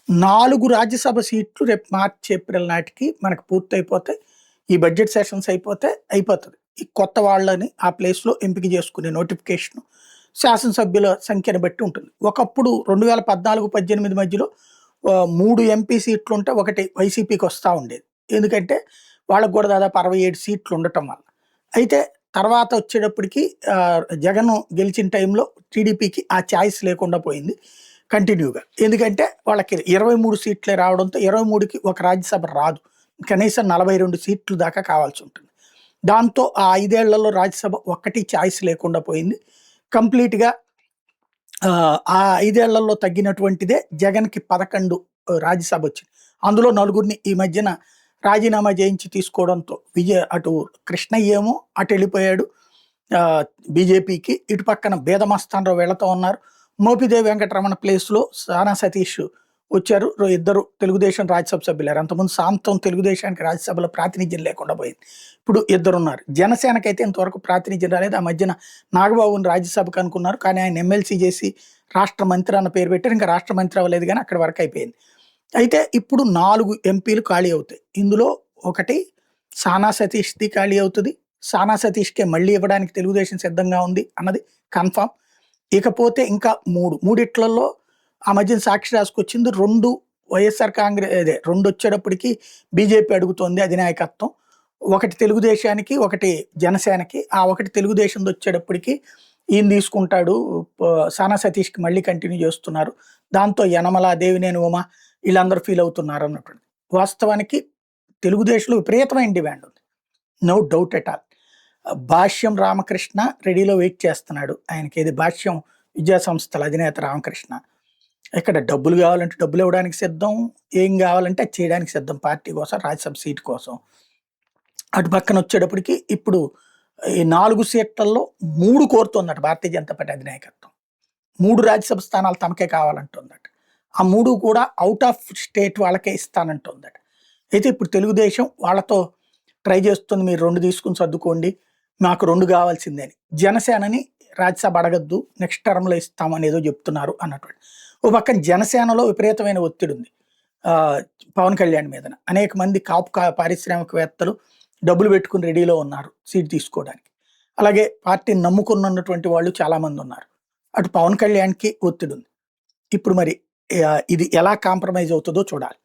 4 రాజ్యసభ సీట్లు రేపు మార్చి, ఏప్రిల్ నాటికి మనకు పూర్తయిపోతాయి. ఈ బడ్జెట్ సెషన్స్ అయిపోతే అయిపోతది. ఈ కొత్త వాళ్ళని ఆ ప్లేస్‌లో ఎంపిక చేసుకునే నోటిఫికేషను శాసనసభ్యుల సంఖ్యను బట్టి ఉంటుంది. ఒకప్పుడు 2014, 18 మధ్యలో 3 ఎంపీ సీట్లుంటే ఒకటి వైసీపీకి వస్తా ఉండేది. ఎందుకంటే వాళ్ళకి కూడా దాదాపు 67 సీట్లు ఉండటం వల్ల. అయితే తర్వాత వచ్చేటప్పటికి జగన్ గెలిచిన టైంలో టీడీపీకి ఆ చాయిస్ లేకుండా పోయింది కంటిన్యూగా. ఎందుకంటే వాళ్ళకి 23 సీట్లే రావడంతో 23కి ఒక రాజ్యసభ రాదు. కనీసం 42 సీట్లు దాకా కావాల్సి ఉంటుంది. దాంతో ఆ 5 ఏళ్లలో రాజ్యసభ ఒక్కటి చాయిస్ లేకుండా పోయింది. కంప్లీట్‌గా ఆ 5 ఏళ్లలో తగ్గినటువంటిదే జగన్‌కి 11 రాజ్యసభ వచ్చింది. అందులో నలుగురిని ఈ మధ్యన రాజీనామా చేయించి తీసుకోవడంతో అటు కృష్ణయ్య ఏమో అటెళ్ళిపోయాడు బీజేపీకి. ఇటు పక్కన బేదమస్తానరావు వెళతా ఉన్నారు. మోపిదేవి వెంకటరమణ ప్లేస్‌లో సానా సతీష్ వచ్చారు. ఇద్దరు తెలుగుదేశం రాజ్యసభ సభ్యులారు. అంతకుముందు సాంతం తెలుగుదేశానికి రాజ్యసభలో ప్రాతినిధ్యం లేకుండా పోయింది. ఇప్పుడు ఇద్దరున్నారు. జనసేనకైతే ఇంతవరకు ప్రాతినిధ్యం రాలేదు. ఆ మధ్యన నాగబాబుని రాజ్యసభకు అనుకున్నారు. కానీ ఆయన ఎమ్మెల్సీ చేసి రాష్ట్ర మంత్రి అన్న పేరు పెట్టారు. ఇంకా రాష్ట్ర మంత్రి అవ్వలేదు కానీ అక్కడి వరకు అయిపోయింది. అయితే ఇప్పుడు 4 ఎంపీలు ఖాళీ అవుతాయి. ఇందులో ఒకటి సానా సతీష్‌ది ఖాళీ అవుతది. సానా సతీష్‌కే మళ్ళీ ఇవ్వడానికి తెలుగుదేశం సిద్ధంగా ఉంది అన్నది కన్ఫర్మ్. ఇకపోతే ఇంకా 3 మూడిట్లలో ఆ మధ్యన సాక్షి రాసుకొచ్చింది 2 వైఎస్ఆర్ కాంగ్రెస్ 2 వచ్చేటప్పటికి బీజేపీ అడుగుతోంది అధినాయకత్వం. ఒకటి తెలుగుదేశానికి, ఒకటి జనసేనకి. ఆ ఒకటి తెలుగుదేశంది వచ్చేటప్పటికి ఈయన తీసుకుంటాడు. సానా సతీష్‌కి మళ్ళీ కంటిన్యూ చేస్తున్నారు. దాంతో యనమల, దేవినేని ఉమ వీళ్ళందరూ ఫీల్ అవుతున్నారు అన్నటువంటి. వాస్తవానికి తెలుగుదేశంలో విపరీతమైన డిమాండ్ ఉంది. No doubt at all. Bhashyam Ramakrishna రెడీలో వెయిట్ చేస్తున్నాడు. ఆయనకి ఏది భాష్యం విద్యా సంస్థల అధినేత రామకృష్ణ. ఇక్కడ డబ్బులు కావాలంటే డబ్బులు ఇవ్వడానికి సిద్ధం. ఏం కావాలంటే అది చేయడానికి సిద్ధం. పార్టీ కోసం, రాజ్యసభ సీటు కోసం. అటు పక్కన వచ్చేటప్పటికి ఇప్పుడు ఈ 4 సీట్లలో 3 కోరుతోందట భారతీయ జనతా పార్టీ అధినాయకత్వం. 3 రాజ్యసభ స్థానాలు తమకే కావాలంటుందట. ఆ 3 కూడా ఔట్ ఆఫ్ స్టేట్ వాళ్ళకే ఇస్తానంటుందట. అయితే ఇప్పుడు తెలుగుదేశం వాళ్ళతో ట్రై చేస్తుంది. మీరు 2 తీసుకుని సర్దుకోండి. మాకు 2 కావాల్సిందే అని. జనసేనని రాజ్యసభ అడగద్దు, నెక్స్ట్ టర్మ్‌లో ఇస్తామని ఏదో చెప్తున్నారు అన్నటువంటి. ఓ పక్కన జనసేనలో విపరీతమైన ఒత్తిడి ఉంది. పవన్ కళ్యాణ్ మీదన. అనేక మంది కాపు పారిశ్రామికవేత్తలు డబ్బులు పెట్టుకుని రెడీలో ఉన్నారు సీట్ తీసుకోవడానికి. అలాగే పార్టీని నమ్ముకున్నటువంటి వాళ్ళు చాలామంది ఉన్నారు. అటు పవన్ కళ్యాణ్‌కి ఒత్తిడి ఉంది. ఇప్పుడు మరి ఇది ఎలా కాంప్రమైజ్ అవుతుందో చూడాలి.